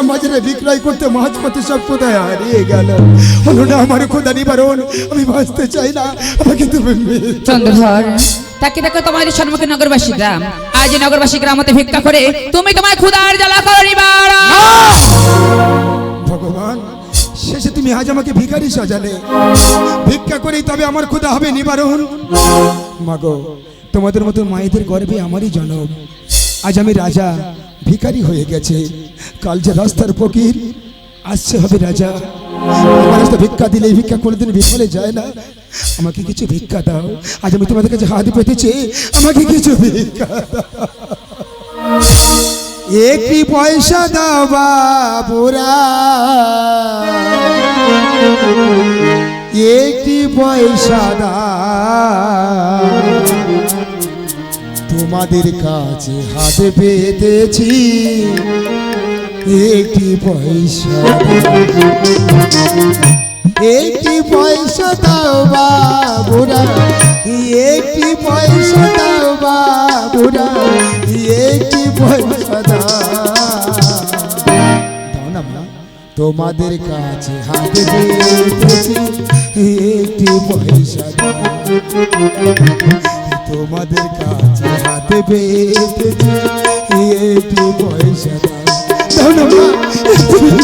বাজারে বিক্রয় করতে মাছপত্র সব কোথায় হারিয়ে গেল। হলো না আমার খোদা নিবারণ, আমি বাঁচতে চাই না, আমাকে তুমি চন্দ্রধর তাকে দেখো তোমাদের সম্মুখে নগরবাসী গ্রাম, আজ নগরবাসী গ্রামতে ভিক্ষা করে তুমি তোমার ক্ষুধার জ্বালা করো নিবারণ। ভগবান, শেষে তুমি আজ আমাকে ভিখারি সাজালে, ভিক্ষা করেই তবে আমার ক্ষুধা হবে নিবারণ। মাগো, তোমাদের মতো মায়েদের গর্ভে আমারই জনম, আজ আমি রাজা, ভিখারি হয়ে গেছে, কাল যে রাস্তার ফকির আসছে হবে রাজা। আমার রাস্তা ভিক্ষা দিলে ভিক্ষা কোনোদিন বিফলে যায় না, আমাকে কিছু ভিক্ষা দাও, আজ আমি তোমাদের কাছে হাত পেতেছি, আমাকে কিছু ভিক্ষা দাও। একটি পয়সা দাও বাবুরা, একটি পয়সা দাও, তোমাদের কাছে হাতে পেতেছি, একটি পয়সা, একটি পয়সা দাও বাবুরা, একটি পয়সা দাও বাবুরা, একটি পয়সা দাও না মা, তোমাদের কাছে হাতে পেতেছি, একটি পয়সা দাও, তোমাদের কাছে হাতে পেতেছি, একটি পয়সা দাও না মা, তোমাদের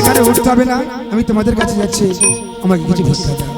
কাছে উঠতে হবে না, আমি তোমাদের কাছে যাচ্ছি, আমাকে কিছু ভিক্ষা দাও।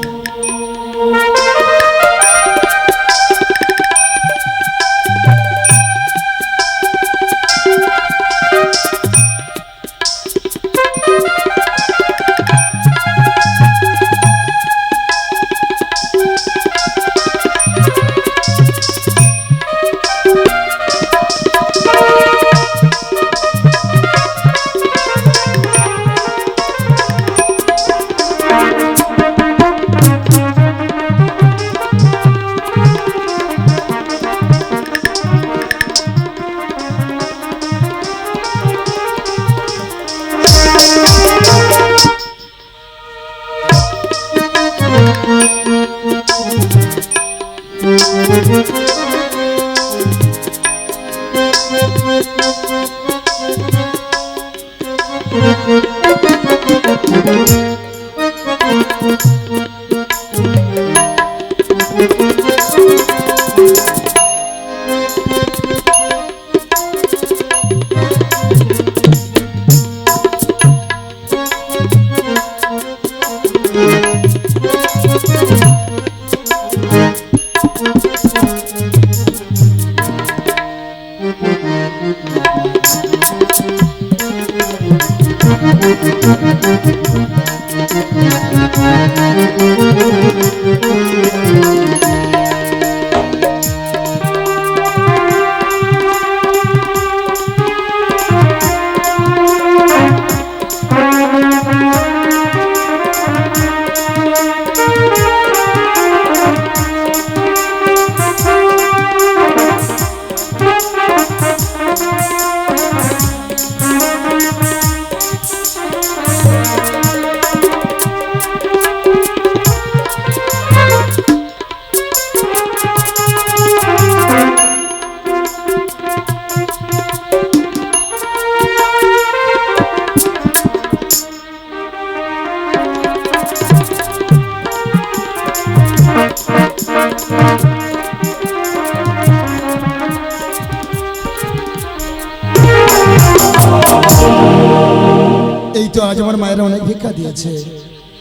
তো আজ আমার মায়েরা অনেক ভিক্ষা দিয়েছে,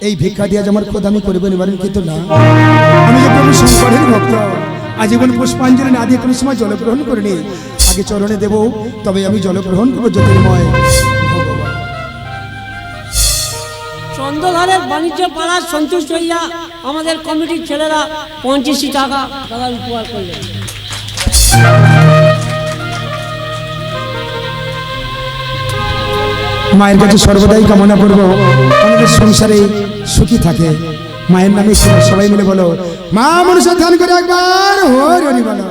এই ভিক্ষা দিয়ে আজ আমার খোদা আমি করবেন এবারে কিন্তু না, আমি যে প্রভু শঙ্করের ভক্ত, আজীবন পুষ্পাঞ্জলি না দিয়ে কোনো সময় জলগ্রহণ করিনি, আগে চরণে দেব তবে আমি জলগ্রহণ করবো জ্যোতির্ময় ভগবান। চন্দ্রধারের বাণিজ্য পাড়ার সন্তুষ্ট হইয়া আমাদের কমিটির ছেলেরা 50 টাকা দাদার উপহার করলেন। মায়ের কাছে সর্বদাই কামনা করবো আমাদের সংসারে সুখী থাকে, মায়ের নামে সবাই মিলে বলো মা মনসা ধ্যান করে একবার হরি বলো।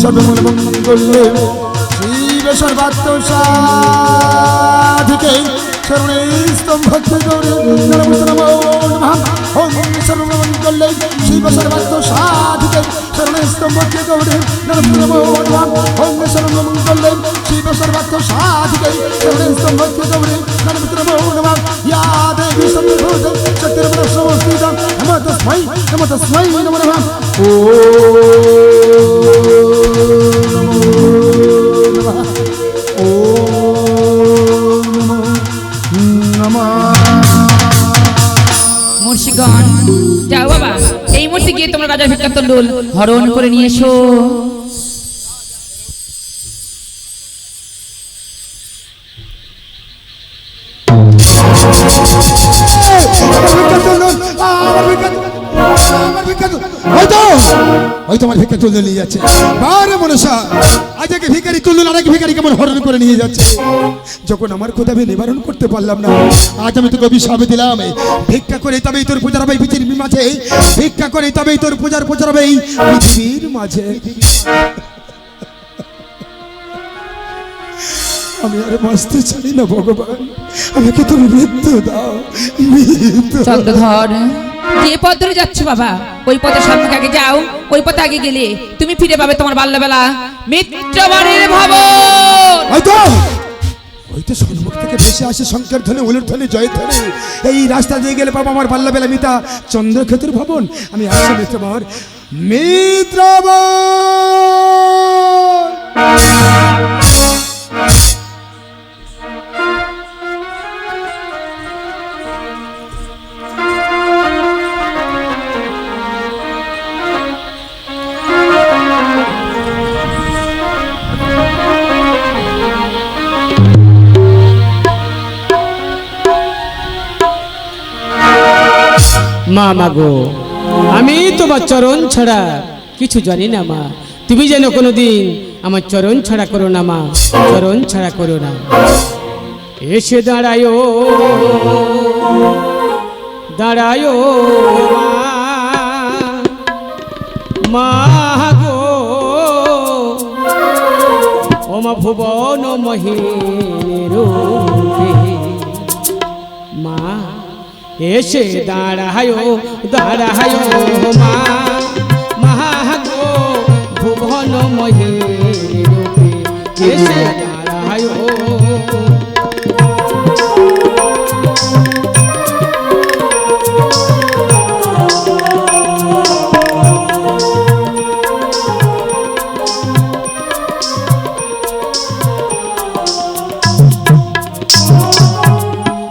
সর্বমঙ্গলে শিব সর্বাত্ম সাধিকে শরণে স্তম্ভকে গৌরী নমঃ ওম সর্বমঙ্গলে শিব সর্বাত্ম সাধিকে শরণে স্তম্ভকে গৌরী নমঃ ওম সর্বমঙ্গলে শিব সর্বাত্ম সাধিকে শরণে স্তম্ভকে গৌরী নমঃ ইয়া দেবী সর্বভূত শক্তির্ভূত সমস্তিত নমঃ তস্मै নমঃ ও মুর্শিগণ যাও বাবা, এই মুহূর্তে গিয়ে তোমরা রাজার ভিক্ষার তণ্ডুল হরণ করে নিয়ে এসো। ওই তোমার ভিক্ষা তুলে নিয়ে যাচ্ছে। বারে মনসা, আজ এক ভিখারি তুলল, আর এক ভিখারি কেমন হরণ করে নিয়ে যাচ্ছে। যখন আমার কথা আমি নিবারণ করতে পারলাম না, আজ আমি তোকে অভিশাপ দিলাম, ভিক্ষা করে তবেই তোর পূজার হবে এই পৃথিবীর মাঝে, ভিক্ষা করে তবেই তোর পূজার হবে এই পৃথিবীর মাঝে। আমি আর বাঁচতে চাই না ভগবান, আমাকে তুমি মৃত্যু দাও, মৃত্যু। চন্দ্রধর, যে পথ ধরে যাচ্ছ বাবা, ওই পথে সম্মুখে আগে যাও। ওই পথে আগে গেলে তুমি ফিরে পাবে তোমার বাল্যবেলা মিত্রবাড়ির ভবন। ওই তো সম্মুখ থেকে ভেসে আসে শঙ্কর ধ্বনি, উলুর ধ্বনি, জয় ধ্বনি। এই রাস্তা দিয়ে গেলে পাবো আমার বাল্যবেলা মিতা চন্দ্রক্ষেতুর ভবন। আমি আসছি মিত্রবর, মিত্রবর। মা মাগো, আমি তোমার চরণ ছাড়া কিছু জানি না মা। তুমি যেন কোনোদিন আমার চরণ ছাড়া করো না মা, চরণ ছাড়া করো না। এসে দাঁড়ায়ো দাঁড়ায়ো মা, মা গো ও মা ভুবন মহির মা, এসে দাঁড়ায়ো দাঁড়ায়ো মা, মা গো ভুবন মহির এসে দাঁড়ায়ো।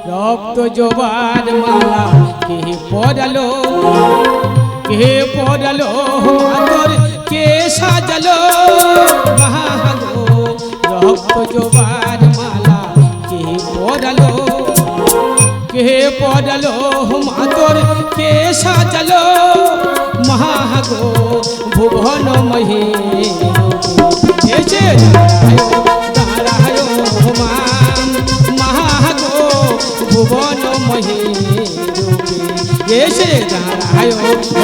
রক্ত জোবার মালা কে পড়ালো, কে পড়ালো তোর কে সাজালো মাগো। রক্ত জোবার মালা কে পড়ালো, কে পড়ালো মা তোর কে সাজালো মাগো। ভুবন মহে এসে দাঁড়ায়ো মা, মাগো ভুবন মহে এসে দাঁড়ায়ো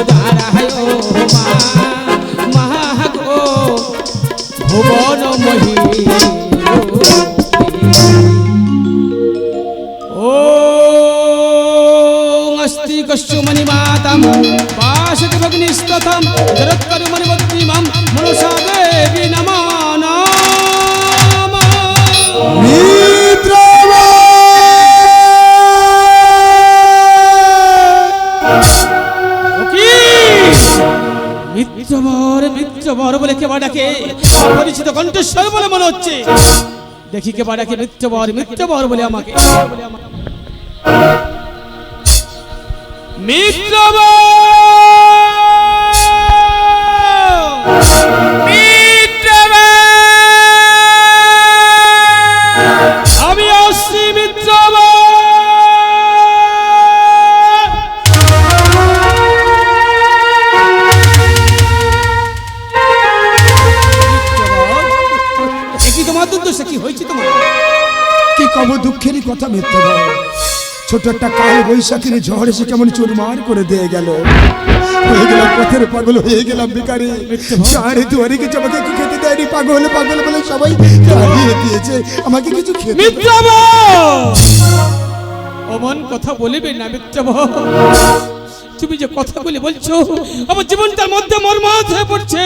দাঁড়ায়ো মা, মাগো ভুবন মহে। ও অস্তি কস্যু মণিমাতাম পাশতি ভগ্নিস্তথম জরৎকরু মণিবদ্ধিমাম মনসা দেবী নমঃ নমঃ। মিত্রবর মিত্রবর বলে কে ডাকে, পরিচিত কণ্ঠস্বর বলে মনে হচ্ছে। দেখি কে ডাকে মিত্রবর মিত্রবর বলে আমাকে। মিত্রবর আমি আসছি মিত্রবর। কথা মিথ্যাবর। ছোট একটা কাল বৈশাখীর ঝড় এসে কেমন চুরমার করে দিয়ে গেল। হয়ে গেলাম পথের পাগল, হয়ে গেলাম ভিখারি। চারে দুয়ারে কিছু আমাকে একটু খেতে দেয়নি, পাগল পাগল বলে সবাই তাড়িয়ে দিয়েছে, আমাকে কিছু খেতে। অমন কথা বলিবে না মিথ্যাবর। তুমি যে কথাগুলি বলছো আমার জীবনটার মধ্যে মর্মাহত হয়ে পড়ছে।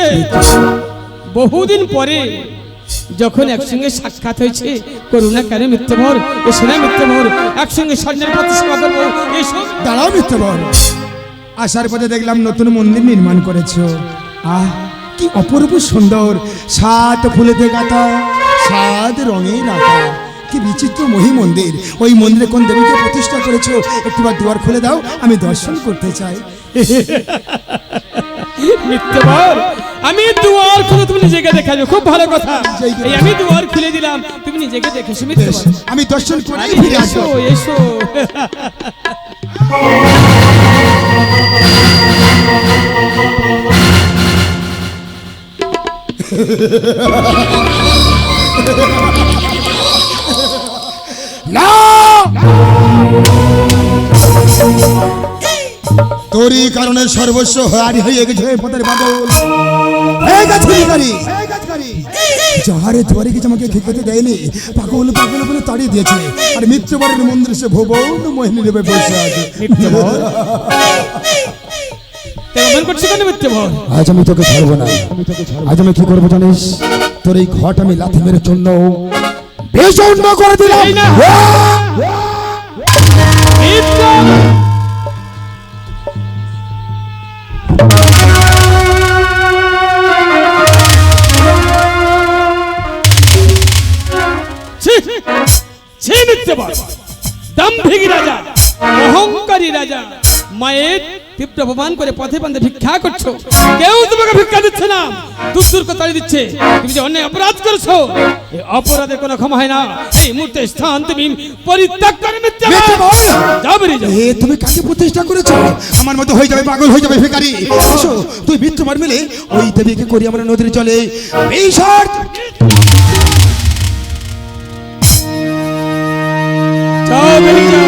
বহুদিন পরে যখন একসঙ্গে সাক্ষাৎ হয়েছে, করুণা কেন মিথ্যাবর, এসো না মিথ্যাবর, একসঙ্গে স্বর্ণের প্রতিষ্ঠা করবো, এসো। দাঁড়াও মিথ্যাবর, আসার পথে দেখলাম নতুন মন্দির নির্মাণ করেছো। আহ কি অপূর্ব সুন্দর, 7 ফুলেতে গাঁথা, 7 রঙের আঁকা, কি বিচিত্র মহি মন্দির। ওই মন্দিরে কোন দেবীকে প্রতিষ্ঠা করেছো একটুবার দুয়ার খুলে দাও, আমি দর্শন করতে চাই। মিথ্যাবর, আমি দুয়ার খুলে তুমি নিজেকে দেখাবো, খুব ভালো কথা। এই আমি দুয়ার খুলে দিলাম, তুমি নিজেকে দেখেছো মিথ্যাবর। আমি দর্শন করে আরে ফিরে এসো আসবো। এসো। না, তোরই কারণে সর্বস্ব হারি হয়ে গেছে পথের পাগল, হয়ে গেছে ভিখারি। যাহারে দুয়ারে কিছু আমাকে খেতে দেয়নি, পাগল পাগল বলে তাড়িয়ে দিয়েছে। আর মিত্রবরের মন্দিরে সে ভুবন মোহিনী রূপে বসে আছে। কেমন করছো কেন মিথ্যাবর? আজ আমি তোকে ছাড়বো না। আজ আমি কি করবো জানিস? তোর এই ঘট আমি লাথি মেরে চূর্ণ বেচূর্ণ করে দিলাম। এই না। দাম্ভিক রাজা, অহংকারী রাজা, মায়ের তীব্র অপমান করে পথে পথে ভিক্ষা করছো, কেউ তোমাকে ভিক্ষা দিচ্ছে না, দূর তাড়িয়ে দিচ্ছে। তুমি যে অন্যায় অপরাধ করেছো, এই অপরাধের কোনো ক্ষমা হয় না। এই মুহূর্তে স্থান তুমি পরিত্যাগ করে মিথ্যাবর যাও, বেরিয়ে যাও। তুমি কাকে প্রতিষ্ঠা করেছো? আমার মতো হয়ে যাবে, পাগল হয়ে যাবে ভিখারি। এসো, তুই মিত্রবর মিলে ওই দেবীকে করি আমরা নদীর জলে বিসর্জন। যাও, বেরিয়ে যাও।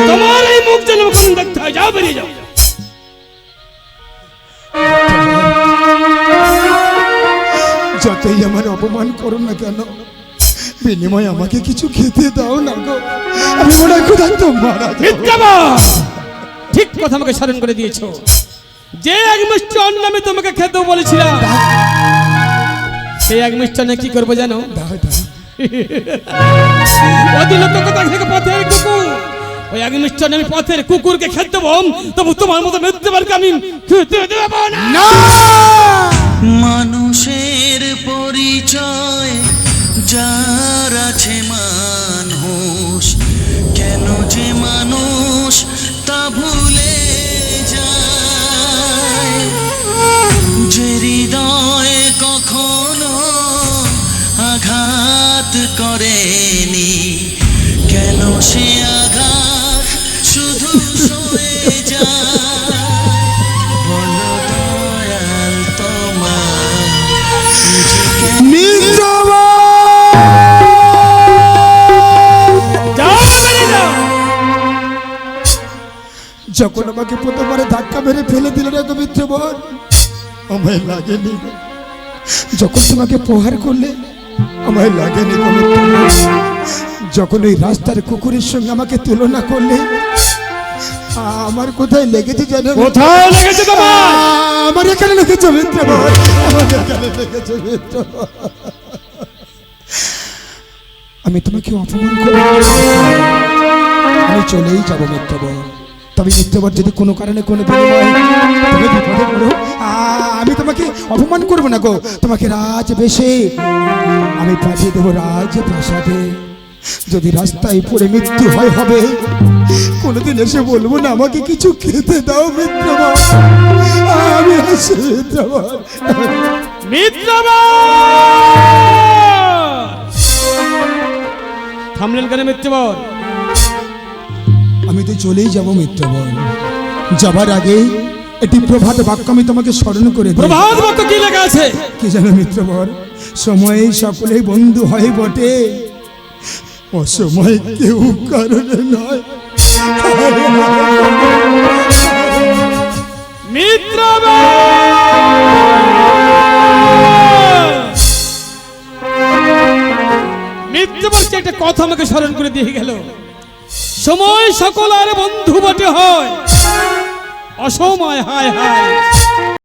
তোমার এই মুখ যেন কোন দেখতে হয়, যাও, বেরিয়ে যাও। যতই আমার অপমান করো না কেন, বিনিময়ে আমাকে কিছু খেতে দাও না গো, আমি মনে ক্ষুধার্ত মারা যাবো। মিথ্যাবর, ঠিক কথা আমাকে স্মরণ করে দিয়েছো। যে এক মিষ্টি অন্ন আমি তোমাকে খেতেও বলেছিলাম, সেই এক মিষ্টান্নে কি করবো জানো? দাও, দাও। অতিলোকতা থেকে পথের কুকুর, ওই এক মিষ্টান্নে আমি পথের কুকুরকে খেতে দেবো, তবু তোমার মতো মিথ্যাবারকে আমি খেতে দেব না। মানুষের পরিচয় যার আছে মানুষ, কেন যে মানুষ তা ভুলে যায়। যে হৃদয় কখনো আঘাত করেনি, কেন সে আঘাত শুধু সয়ে যায়। বলো দয়াল তোমার যখন আমাকে প্রথমবারে ধাক্কা মেরে ফেলে দিল না গো মিত্রবর, আমায় লাগেনি। যখন তোমাকে প্রহার করলে আমায় লাগেনি গো মিত্রবর। যখন ওই রাস্তার কুকুরের সঙ্গে আমাকে তুলনা করলে আমার কোথায় লেগেছে জানো? কোথায় লেগেছে তোমার? আমার এখানে লেগেছে মিত্রবর, আমার এখানে লেগেছে মিত্রবর। আমি তোমাকে অপমান করব, আমি চলেই যাবো মিত্রবর। তবে মিথ্যাবর যদি কোনো কারণে কোনো বিনিময়ে তুমি বিপদে পড়ো, আমি তোমাকে অপমান করব না গো। তোমাকে রাজবেশে আমি পাঠিয়ে দেবো রাজপ্রাসাদে। যদি রাস্তায় পড়ে মৃত্যু হয় হবে, কোনোদিন এসে বলবো না আমাকে কিছু খেতে দাও মিত্রবর। আমি আসি মিত্রবর। থামলেন কেন মিথ্যাবর? আমি তো চলেই যাব মিত্রবর। যাবার আগে একটি প্রভাত বাক্য আমি তোমাকে স্মরণ করে দিই। প্রভাত বাক্য কি লেখা আছে? কি জানো মিত্রবর? সময়ে সকলেই বন্ধু হয় বটে, অসময় কেউ কারণে নয়। মিত্র বলছে একটা কথা আমাকে স্মরণ করে দিয়ে গেল, সময় সকল আর বন্ধু বটে হয়, অসময় হায় হায়।